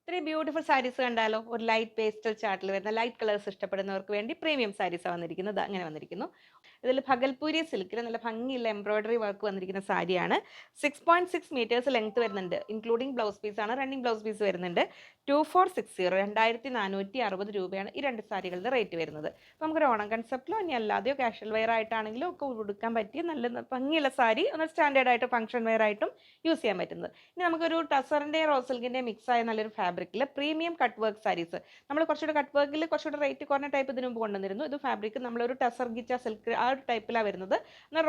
ഇത്രയും ബ്യൂട്ടിഫുൾ സാരീസ് കണ്ടാലോ? ഒരു ലൈറ്റ് പേസ്റ്റൽ ചാർട്ടിൽ വരുന്ന ലൈറ്റ് കളേഴ്സ് ഇഷ്ടപ്പെടുന്നവർക്ക് വേണ്ടി പ്രീമിയം സാരീസാണ് വന്നിരിക്കുന്നത്. അങ്ങനെ വന്നിരിക്കുന്നു. ഇതിൽ ഭഗൽപൂരി സിൽക്കിൽ നല്ല ഭംഗിയുള്ള എംബ്രോയിഡറി വർക്ക് വന്നിരിക്കുന്ന സാരിയാണ്. 6.6 മീറ്റേഴ്സ് ലെങ്ത് വരുന്നുണ്ട്. ഇൻക്ലൂഡിംഗ് ബ്ലൗസ് പീസാണ്. റണ്ണിങ് ബ്ലൗസ് പീസ് വരുന്നുണ്ട്. 2460 2460 രൂപയാണ് ഈ രണ്ട് സാരികളുടെ റേറ്റ് വരുന്നത്. അപ്പോൾ നമുക്കൊരു ഓണം കൺസെപ്റ്റിലോ ഇനി അല്ലാതെയോ കാഷ്വൽ വെയർ ആയിട്ടാണെങ്കിലും ഒക്കെ ഉടുക്കാൻ പറ്റിയ നല്ല ഭംഗിയുള്ള സാരി ഒന്ന് സ്റ്റാൻഡേർഡ് ആയിട്ട് ഫംഗ്ഷൻ വെയർ ആയിട്ടും യൂസ് ചെയ്യാൻ പറ്റുന്നത്. ഇനി നമുക്കൊരു ടസറിൻ്റെയും റോ സിൽക്കിൻ്റെയും മിക്സ് ആയ നല്ലൊരു ഫാബ്രിക്കിൽ പ്രീമിയം കട്ട് വർക്ക് സാരീസ്. നമ്മൾ കുറച്ചുകൂടെ കട്ട് വർക്കിൽ കുറച്ചുകൂടെ റേറ്റ് കുറഞ്ഞ ടൈപ്പ് ഇതിനു മുമ്പ് കൊണ്ടുവന്നിരുന്നു. ഇത് ഫാബ്രിക് നമ്മളൊരു ടസർ ഗിച്ച സിൽക്ക് ആ ഒരു ടൈപ്പിലാണ് വരുന്നത്. എന്നാൽ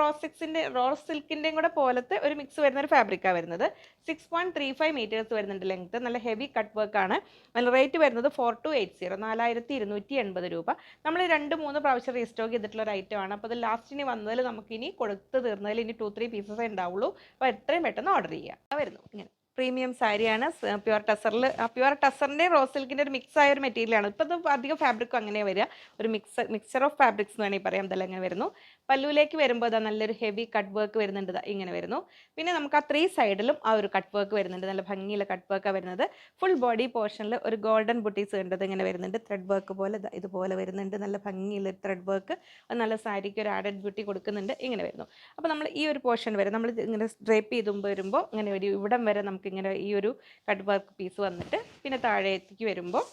റോ സിൽക്കിൻ്റെയും കൂടെ പോലത്തെ ഒരു മിക്സ് വരുന്ന ഒരു ഫാബ്രിക്കാണ് വരുന്നത്. 6.35 മീറ്റേഴ്സ് വരുന്നുണ്ട് ലെങ്ത്. നല്ല ഹെവി കട്ട് വർക്ക് ആണ്. നല്ല റേറ്റ് വരുന്നത് 4280 4280 രൂപ. നമ്മൾ 2-3 പ്രാവശ്യം റീസ്റ്റോക്ക് ചെയ്തിട്ടുള്ള ഒരു ഐറ്റം ആണ്. അപ്പോൾ അത് ലാസ്റ്റിന് വന്നതിൽ നമുക്കിനി കൊടുത്ത് തീർന്നതിൽ ഇനി 2-3 പീസസേ ഉണ്ടാവുള്ളൂ. അപ്പോൾ എത്രയും പെട്ടെന്ന് ഓർഡർ ചെയ്യുക. വരുന്നു ഇങ്ങനെ പ്രീമിയം സാരിയാണ്. പ്യുവർ ടസറിൽ പ്യുവർ ടസറിൻ്റെ റോ സിൽക്കിൻ്റെ ഒരു മിക്സ് ആയ ഒരു മെറ്റീരിയലാണ്. ഇപ്പോൾ ഇത് അധികം ഫാബ്രിക്കും അങ്ങനെ വരിക. ഒരു മിക്സർ ഓഫ് ഫാബ്രിക്സ് എന്ന് വേണമെങ്കിൽ പറയാം. ഇതെല്ലാം ഇങ്ങനെ വരുന്നു. പല്ലുവിലേക്ക് വരുമ്പോൾ അതാ നല്ലൊരു ഹെവി കട്ട് വർക്ക് വരുന്നുണ്ട്. ഇങ്ങനെ വരുന്നു. പിന്നെ നമുക്ക് ആ 3 സൈഡിലും ആ ഒരു കട്ട് വർക്ക് വരുന്നുണ്ട്. നല്ല ഭംഗിയുള്ള കട്ട് വർക്കാണ് വരുന്നത്. ഫുൾ ബോഡി പോർഷനിൽ ഒരു ഗോൾഡൻ ബുട്ടീസ് കണ്ടത് ഇങ്ങനെ വരുന്നുണ്ട്. ത്രെഡ് വർക്ക് പോലെ ഇതുപോലെ വരുന്നുണ്ട്. നല്ല ഭംഗിയുള്ള ത്രെഡ് വർക്ക്. അത് നല്ല സാരിക്ക് ഒരു ആഡഡ് ബ്യൂട്ടി കൊടുക്കുന്നുണ്ട്. ഇങ്ങനെ വരുന്നു. അപ്പോൾ നമ്മൾ ഈ ഒരു പോർഷൻ വരെ നമ്മൾ ഇങ്ങനെ ഡ്രേപ്പ് ചെയ്ത് വരുമ്പോൾ ഇങ്ങനെ ഒരു ഇവിടം വരെ നമുക്ക് ഇങ്ങനെ ഈ ഒരു കട്ട് വർക്ക് പീസ് വന്നിട്ട് പിന്നെ താഴേക്ക് വരുമ്പോൾ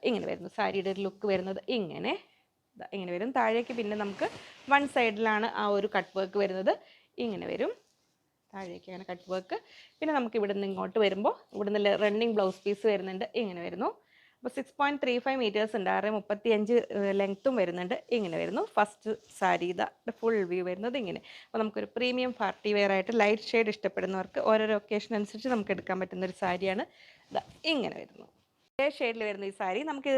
ഇങ്ങനെ വരുന്നു. സാരിയുടെ ഒരു ലുക്ക് വരുന്നത് ഇങ്ങനെ വരും. താഴേക്ക് പിന്നെ നമുക്ക് വൺ സൈഡിലാണ് ആ ഒരു കട്ട് വർക്ക് വരുന്നത്. ഇങ്ങനെ വരും. താഴേക്ക് അങ്ങനെ കട്ട് വർക്ക്. പിന്നെ നമുക്ക് ഇവിടെ നിന്ന് ഇങ്ങോട്ട് വരുമ്പോൾ ഇവിടെ നിന്ന് റണ്ണിങ് ബ്ലൗസ് പീസ് വരുന്നുണ്ട്. ഇങ്ങനെ വരുന്നു. അപ്പോൾ 6.35 മീറ്റേഴ്സ് ഉണ്ട്. 6.35 ലെങ്ത്തും വരുന്നുണ്ട്. ഇങ്ങനെ വരുന്നു. ഫസ്റ്റ് സാരി ഫുൾ വ്യൂ വരുന്നത് ഇങ്ങനെ. അപ്പോൾ നമുക്കൊരു പ്രീമിയം പാർട്ടി വെയർ ആയിട്ട് ലൈറ്റ് ഷെയ്ഡ് ഇഷ്ടപ്പെടുന്നവർക്ക് ഓരോരോ ഒക്കേഷൻ അനുസരിച്ച് നമുക്ക് എടുക്കാൻ പറ്റുന്ന ഒരു സാരിയാണ്. ഇങ്ങനെ വരുന്നു. ഷെയ്ഡിൽ വരുന്ന ഈ സാരി നമുക്ക്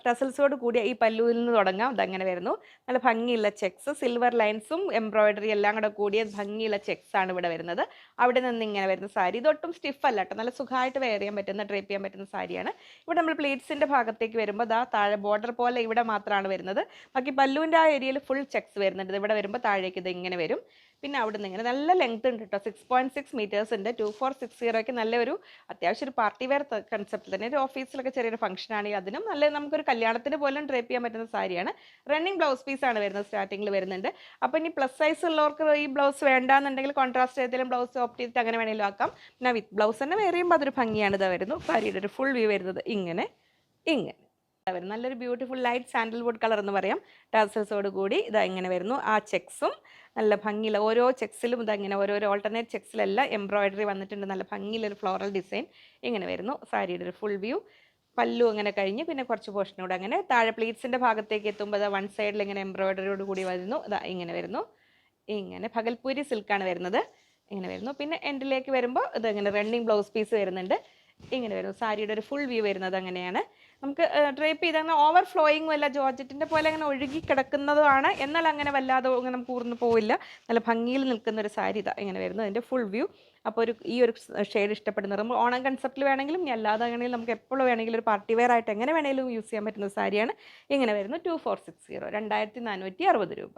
ടസൽസോട് കൂടിയ ഈ പല്ലുവിൽ നിന്ന് തുടങ്ങാം. അതങ്ങനെ വരുന്നു. നല്ല ഭംഗിയുള്ള ചെക്സ്, സിൽവർ ലൈൻസും എംബ്രോയിഡറി എല്ലാം കൂടെ കൂടിയ ഭംഗിയുള്ള ചെക്സ് ആണ് ഇവിടെ വരുന്നത്. അവിടെ നിന്ന് ഇങ്ങനെ വരുന്ന സാരി ഇതൊട്ടും സ്റ്റിഫ് അല്ല കേട്ടോ. നല്ല സുഖമായിട്ട് വെയർ ചെയ്യാൻ പറ്റുന്ന ഡ്രേപ്പ് ചെയ്യാൻ പറ്റുന്ന സാരിയാണ്. ഇവിടെ നമ്മൾ പ്ലീറ്റ്സിൻ്റെ ഭാഗത്തേക്ക് വരുമ്പോൾ താഴെ ബോർഡർ പോലെ ഇവിടെ മാത്രമാണ് വരുന്നത്. ബാക്കി പല്ലുവിൻ്റെ ആ ഏരിയയിൽ ഫുൾ ചെക്സ് വരുന്നുണ്ട്. ഇവിടെ വരുമ്പോൾ താഴേക്ക് ഇത് ഇങ്ങനെ വരും. പിന്നെ അവിടെ നിന്ന് ഇങ്ങനെ നല്ല ലെങ്ത് ഉണ്ട് കേട്ടോ. 6.6 മീറ്റേഴ്സ് ഉണ്ട്. 2460 നല്ലൊരു അത്യാവശ്യം ഒരു പാർട്ടി വെയർ കൺസെപ്റ്റ് തന്നെ. ഒരു ഓഫീസിലൊക്കെ ചെറിയൊരു ഫംഗ്ഷൻ ആണെങ്കിൽ അതിനും നല്ല നമുക്കൊരു കല്യാണത്തിന് പോലും ഡ്രേപ്പ് ചെയ്യാൻ പറ്റുന്ന സാരിയാണ്. റണ്ണിങ് ബ്ലൗസ് പീസാണ് വരുന്നത്. സ്റ്റാർട്ടിങ്ങിൽ വരുന്നുണ്ട്. അപ്പോൾ ഇനി പ്ലസ് സൈസ് ഉള്ളവർക്ക് ഈ ബ്ലൗസ് വേണ്ടാന്നുണ്ടെങ്കിൽ കോൺട്രാസ്റ്റ് ഏതെങ്കിലും ബ്ലൗസ് ഓപ്റ്റ് ചെയ്തിട്ട് അങ്ങനെ വേണമെങ്കിലും ആക്കാം. പിന്നെ വിത്ത് ബ്ലൗസ് തന്നെ വേറെ ചെയ്യുമ്പോൾ അതൊരു ഭംഗിയാണ്. വരുന്നു. സാരിയുടെ ഒരു ഫുൾ വ്യൂ വരുന്നത് ഇങ്ങനെ വരും. നല്ലൊരു ബ്യൂട്ടിഫുൾ ലൈറ്റ് സാൻഡൽവുഡ് കളർ എന്ന് പറയാം. ടാസൽസോട് കൂടി ഇങ്ങനെ വരുന്നു. ആ ചെക്സും നല്ല ഭംഗിയില്ല. ഓരോ ചെക്സിലും ഇങ്ങനെ ഓരോരോ ഓൾട്ടർനേറ്റ് ചെക്സിലെല്ലാം എംബ്രോയിഡറി വന്നിട്ടുണ്ട്. നല്ല ഭംഗിയിലൊരു ഫ്ലോറൽ ഡിസൈൻ ഇങ്ങനെ വരുന്നു. സാരിയുടെ ഒരു ഫുൾ വ്യൂ. പല്ലു അങ്ങനെ കഴിഞ്ഞ് പിന്നെ കുറച്ച് പോർഷനോട് അങ്ങനെ താഴെ പ്ലീറ്റ്സിൻ്റെ ഭാഗത്തേക്ക് എത്തുമ്പോൾ വൺ സൈഡിൽ ഇങ്ങനെ എംബ്രോയിഡറിയോട് കൂടി വരുന്നു. ഇങ്ങനെ വരുന്നു. ഇങ്ങനെ ഭഗൽപൂരി സിൽക്കാണ് വരുന്നത്. ഇങ്ങനെ വരുന്നു. പിന്നെ എൻഡിലേക്ക് വരുമ്പോൾ ഇങ്ങനെ റണ്ണിങ് ബ്ലൗസ് പീസ് വരുന്നുണ്ട്. ഇങ്ങനെ വരുന്നു. സാരിയുടെ ഒരു ഫുൾ വ്യൂ വരുന്നത് അങ്ങനെയാണ്. നമുക്ക് ഡ്രേപ്പ് ചെയ്ത് അങ്ങനെ ഓവർ ഫ്ലോയിങ്ങും അല്ല, ജോർജറ്റിൻ്റെ പോലെ അങ്ങനെ ഒഴുകി കിടക്കുന്നതുമാണ്. എന്നാൽ അങ്ങനെ വല്ലാതെ അങ്ങനെ നമുക്ക് ഊർന്ന് പോവില്ല. നല്ല ഭംഗിയിൽ നിൽക്കുന്ന ഒരു സാരി ഇങ്ങനെ വരുന്നു. അതിൻ്റെ ഫുൾ വ്യൂ. അപ്പോൾ ഈ ഒരു ഷെയ്ഡ് ഇഷ്ടപ്പെടുന്നത് നമ്മൾ ഓണം കൺസെപ്റ്റിൽ വേണമെങ്കിലും ഇനി അല്ലാതെ ആണെങ്കിലും നമുക്ക് എപ്പോഴും വേണമെങ്കിലും ഒരു പാർട്ടി വെയർ ആയിട്ട് എങ്ങനെ വേണമെങ്കിലും യൂസ് ചെയ്യാൻ പറ്റുന്ന സാരിയാണ്. ഇങ്ങനെ വരുന്നു. 2460 2460 രൂപ.